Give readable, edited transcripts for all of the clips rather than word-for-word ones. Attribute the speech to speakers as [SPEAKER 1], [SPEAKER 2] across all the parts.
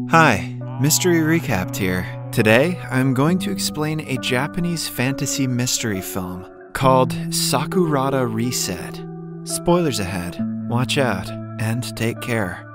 [SPEAKER 1] Hi, Mystery Recapped here. Today, I'm going to explain a Japanese fantasy mystery film called Sakurada Reset. Spoilers ahead, watch out, and take care.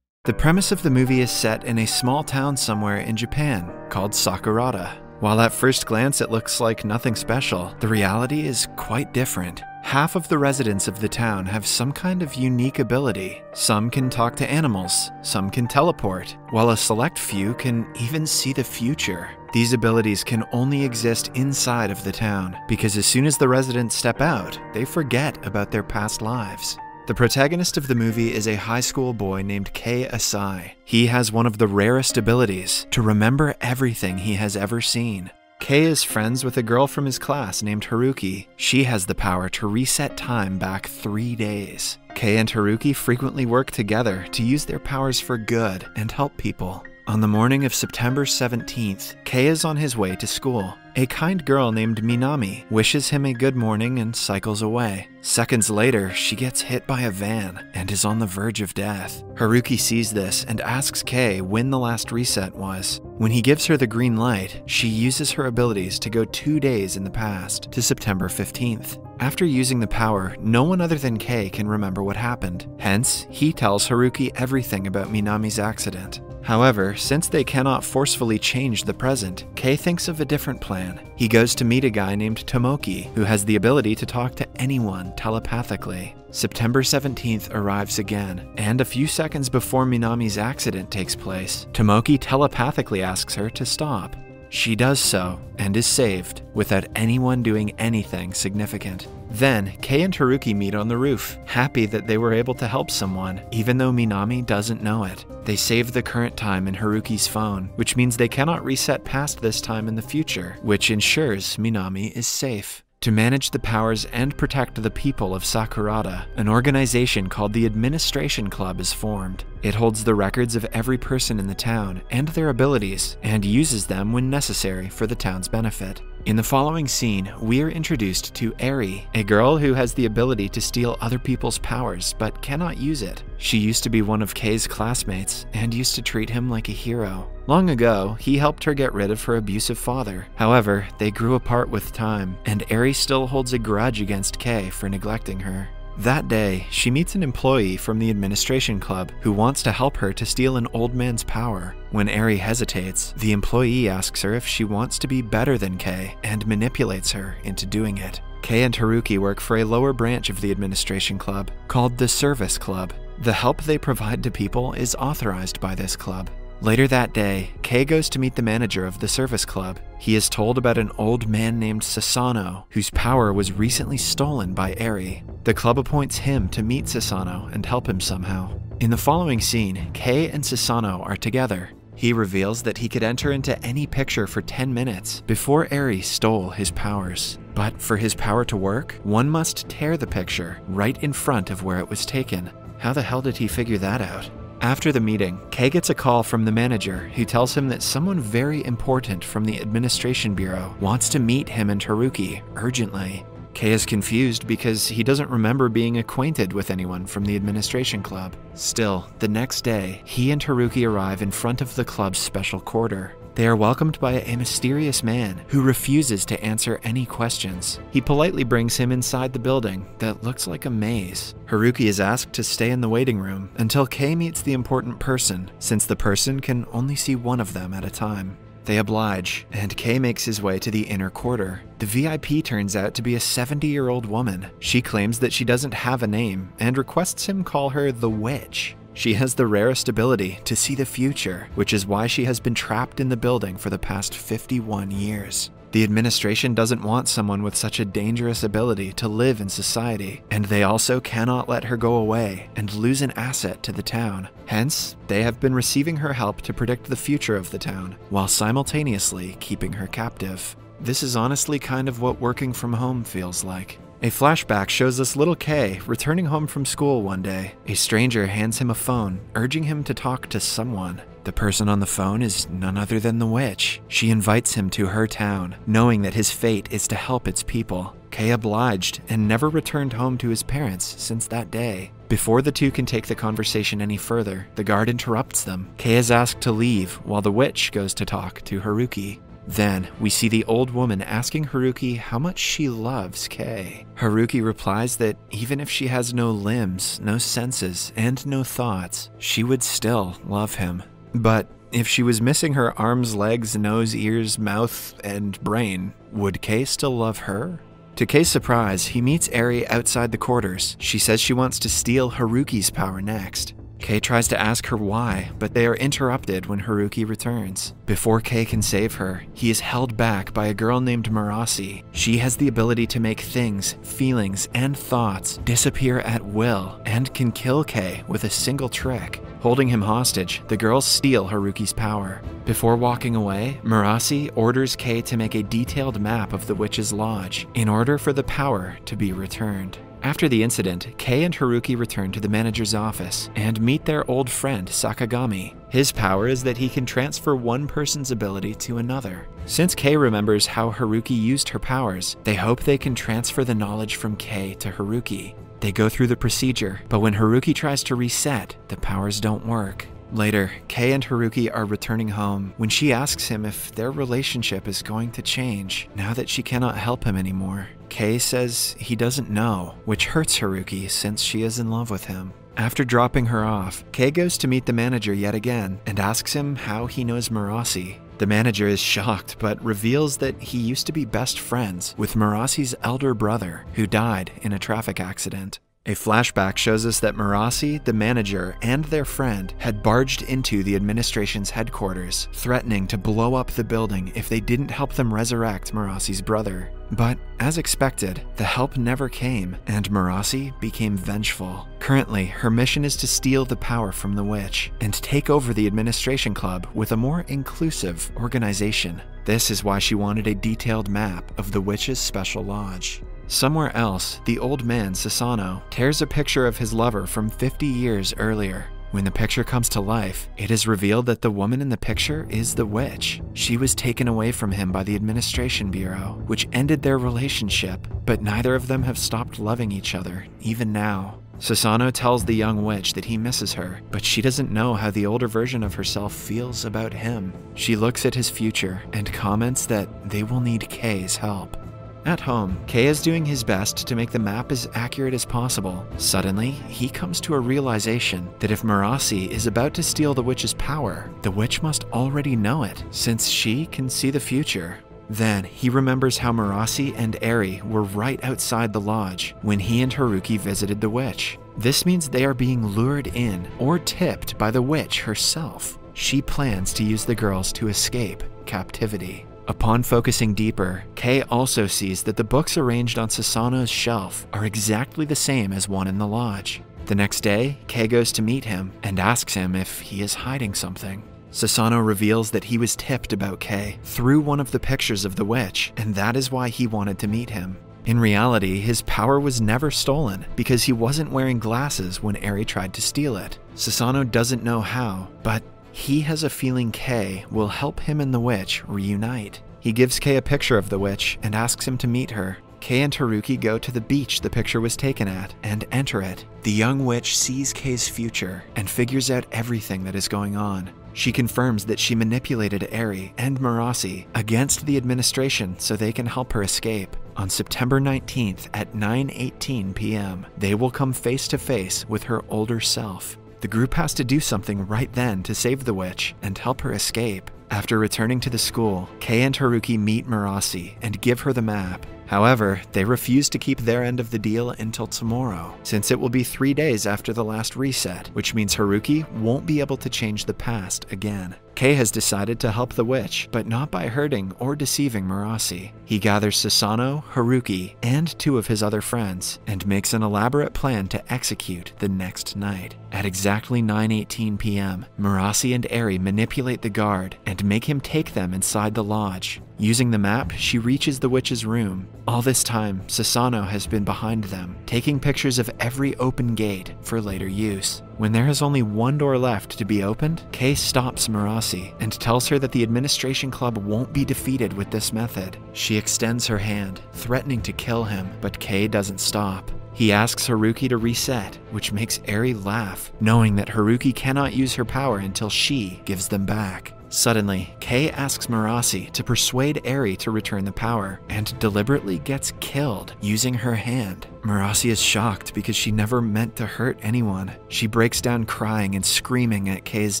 [SPEAKER 1] The premise of the movie is set in a small town somewhere in Japan called Sakurada. While at first glance it looks like nothing special, the reality is quite different. Half of the residents of the town have some kind of unique ability. Some can talk to animals, some can teleport, while a select few can even see the future. These abilities can only exist inside of the town, because as soon as the residents step out, they forget about their past lives. The protagonist of the movie is a high school boy named Kei Asai. He has one of the rarest abilities to remember everything he has ever seen. Kei is friends with a girl from his class named Haruki. She has the power to reset time back 3 days. Kei and Haruki frequently work together to use their powers for good and help people. On the morning of September 17th, Kei is on his way to school. A kind girl named Minami wishes him a good morning and cycles away. Seconds later, she gets hit by a van and is on the verge of death. Haruki sees this and asks Kei when the last reset was. When he gives her the green light, she uses her abilities to go 2 days in the past to September 15th. After using the power, no one other than Kei can remember what happened. Hence, he tells Haruki everything about Minami's accident. However, since they cannot forcefully change the present, Kei thinks of a different plan. He goes to meet a guy named Tomoki, who has the ability to talk to anyone telepathically. September 17th arrives again, and a few seconds before Minami's accident takes place, Tomoki telepathically asks her to stop. She does so, and is saved, without anyone doing anything significant. Then, Kei and Haruki meet on the roof, happy that they were able to help someone, even though Minami doesn't know it. They save the current time in Haruki's phone, which means they cannot reset past this time in the future, which ensures Minami is safe. To manage the powers and protect the people of Sakurada, an organization called the Administration Club is formed. It holds the records of every person in the town and their abilities, and uses them when necessary for the town's benefit. In the following scene, we are introduced to Eri, a girl who has the ability to steal other people's powers but cannot use it. She used to be one of Kei's classmates and used to treat him like a hero. Long ago, he helped her get rid of her abusive father. However, they grew apart with time, and Eri still holds a grudge against Kei for neglecting her. That day, she meets an employee from the Administration Club who wants to help her to steal an old man's power. When Eri hesitates, the employee asks her if she wants to be better than Kei and manipulates her into doing it. Kei and Haruki work for a lower branch of the Administration Club called the Service Club. The help they provide to people is authorized by this club. Later that day, Kei goes to meet the manager of the service club. He is told about an old man named SASANO, whose power was recently stolen by Eri. The club appoints him to meet SASANO and help him somehow. In the following scene, Kei and SASANO are together. He reveals that he could enter into any picture for 10 minutes before Eri stole his powers. But for his power to work, one must tear the picture right in front of where it was taken. How the hell did he figure that out? After the meeting, Kei gets a call from the manager who tells him that someone very important from the Administration Bureau wants to meet him and Haruki urgently. Kei is confused because he doesn't remember being acquainted with anyone from the Administration Club. Still, the next day, he and Haruki arrive in front of the club's special quarter. They are welcomed by a mysterious man who refuses to answer any questions. He politely brings him inside the building that looks like a maze. Haruki is asked to stay in the waiting room until Kei meets the important person, since the person can only see one of them at a time. They oblige, and Kei makes his way to the inner quarter. The VIP turns out to be a 70-year-old woman. She claims that she doesn't have a name and requests him call her the Witch. She has the rarest ability to see the future, which is why she has been trapped in the building for the past 51 years. The administration doesn't want someone with such a dangerous ability to live in society, and they also cannot let her go away and lose an asset to the town. Hence, they have been receiving her help to predict the future of the town, while simultaneously keeping her captive. This is honestly kind of what working from home feels like. A flashback shows us little Kei returning home from school one day. A stranger hands him a phone, urging him to talk to someone. The person on the phone is none other than the witch. She invites him to her town, knowing that his fate is to help its people. Kei obliged and never returned home to his parents since that day. Before the two can take the conversation any further, the guard interrupts them. Kei is asked to leave while the witch goes to talk to Haruki. Then, we see the old woman asking Haruki how much she loves Kei. Haruki replies that even if she has no limbs, no senses, and no thoughts, she would still love him. But if she was missing her arms, legs, nose, ears, mouth, and brain, would Kei still love her? To Kei's surprise, he meets Eri outside the quarters. She says she wants to steal Haruki's power next. Kei tries to ask her why, but they are interrupted when Haruki returns. Before Kei can save her, he is held back by a girl named Marasi. She has the ability to make things, feelings, and thoughts disappear at will and can kill Kei with a single trick. Holding him hostage, the girls steal Haruki's power. Before walking away, Marasi orders Kei to make a detailed map of the witch's lodge in order for the power to be returned. After the incident, Kei and Haruki return to the manager's office and meet their old friend Sakagami. His power is that he can transfer one person's ability to another. Since Kei remembers how Haruki used her powers, they hope they can transfer the knowledge from Kei to Haruki. They go through the procedure, but when Haruki tries to reset, the powers don't work. Later, Kei and Haruki are returning home when she asks him if their relationship is going to change now that she cannot help him anymore. Kei says he doesn't know, which hurts Haruki since she is in love with him. After dropping her off, Kei goes to meet the manager yet again and asks him how he knows Marasi. The manager is shocked but reveals that he used to be best friends with Marasi's elder brother who died in a traffic accident. A flashback shows us that Marasi, the manager, and their friend had barged into the administration's headquarters, threatening to blow up the building if they didn't help them resurrect Marasi's brother. But, as expected, the help never came, and Marasi became vengeful. Currently, her mission is to steal the power from the witch and take over the administration club with a more inclusive organization. This is why she wanted a detailed map of the witch's special lodge. Somewhere else, the old man, SASANO, tears a picture of his lover from 50 years earlier. When the picture comes to life, it is revealed that the woman in the picture is the witch. She was taken away from him by the Administration Bureau, which ended their relationship, but neither of them have stopped loving each other, even now. SASANO tells the young witch that he misses her, but she doesn't know how the older version of herself feels about him. She looks at his future and comments that they will need Kei's help. At home, Kei is doing his best to make the map as accurate as possible. Suddenly, he comes to a realization that if Marasi is about to steal the witch's power, the witch must already know it, since she can see the future. Then, he remembers how Marasi and Eri were right outside the lodge when he and Haruki visited the witch. This means they are being lured in or tipped by the witch herself. She plans to use the girls to escape captivity. Upon focusing deeper, Kei also sees that the books arranged on SASANO's shelf are exactly the same as one in the lodge. The next day, Kei goes to meet him and asks him if he is hiding something. SASANO reveals that he was tipped about Kei through one of the pictures of the witch, and that is why he wanted to meet him. In reality, his power was never stolen because he wasn't wearing glasses when Eri tried to steal it. SASANO doesn't know how, but he has a feeling Kei will help him and the witch reunite. He gives Kei a picture of the witch and asks him to meet her. Kei and Haruki go to the beach the picture was taken at and enter it. The young witch sees Kei's future and figures out everything that is going on. She confirms that she manipulated Eri and Marasi against the administration so they can help her escape. On September 19th at 9:18 p.m., they will come face to face with her older self. The group has to do something right then to save the witch and help her escape. After returning to the school, Kei and Haruki meet Marasi and give her the map. However, they refuse to keep their end of the deal until tomorrow, since it will be 3 days after the last reset, which means Haruki won't be able to change the past again. Kei has decided to help the witch, but not by hurting or deceiving Marasi. He gathers SASANO, Haruki, and 2 of his other friends, and makes an elaborate plan to execute the next night. At exactly 9:18 p.m., Marasi and Eri manipulate the guard and make him take them inside the lodge. Using the map, she reaches the witch's room. All this time, SASANO has been behind them, taking pictures of every open gate for later use. When there is only one door left to be opened, Kei stops Marasi and tells her that the administration club won't be defeated with this method. She extends her hand, threatening to kill him, but Kei doesn't stop. He asks Haruki to reset, which makes Eri laugh, knowing that Haruki cannot use her power until she gives them back. Suddenly, Kei asks Marasi to persuade Eri to return the power, and deliberately gets killed using her hand. Marasi is shocked because she never meant to hurt anyone. She breaks down crying and screaming at Kei's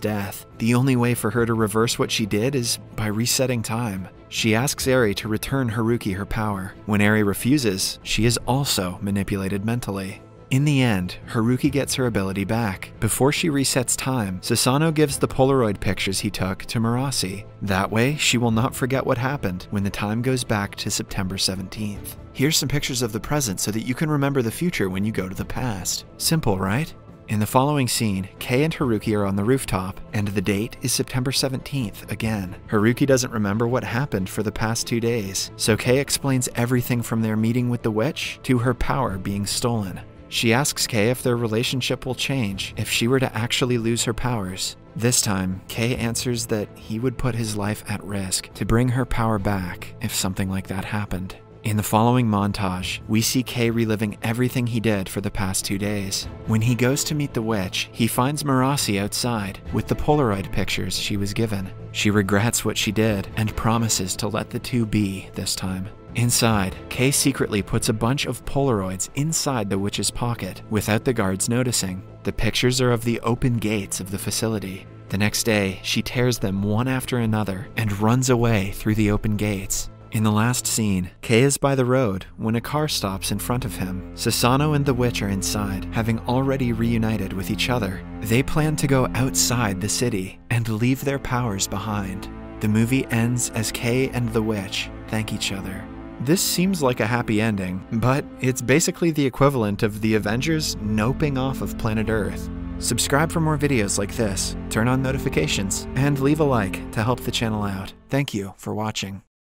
[SPEAKER 1] death. The only way for her to reverse what she did is by resetting time. She asks Eri to return Haruki her power. When Eri refuses, she is also manipulated mentally. In the end, Haruki gets her ability back. Before she resets time, Sasano gives the Polaroid pictures he took to Marasi. That way, she will not forget what happened when the time goes back to September 17th. Here's some pictures of the present so that you can remember the future when you go to the past. Simple, right? In the following scene, Kei and Haruki are on the rooftop, and the date is September 17th again. Haruki doesn't remember what happened for the past 2 days, so Kei explains everything from their meeting with the witch to her power being stolen. She asks Kei if their relationship will change if she were to actually lose her powers. This time, Kei answers that he would put his life at risk to bring her power back if something like that happened. In the following montage, we see Kei reliving everything he did for the past 2 days. When he goes to meet the witch, he finds Marasi outside with the Polaroid pictures she was given. She regrets what she did and promises to let the two be this time. Inside, Kei secretly puts a bunch of Polaroids inside the witch's pocket without the guards noticing. The pictures are of the open gates of the facility. The next day, she tears them one after another and runs away through the open gates. In the last scene, Kei is by the road when a car stops in front of him. Sasano and the witch are inside, having already reunited with each other. They plan to go outside the city and leave their powers behind. The movie ends as Kei and the witch thank each other. This seems like a happy ending, but it's basically the equivalent of the Avengers noping off of planet Earth. Subscribe for more videos like this, turn on notifications, and leave a like to help the channel out. Thank you for watching.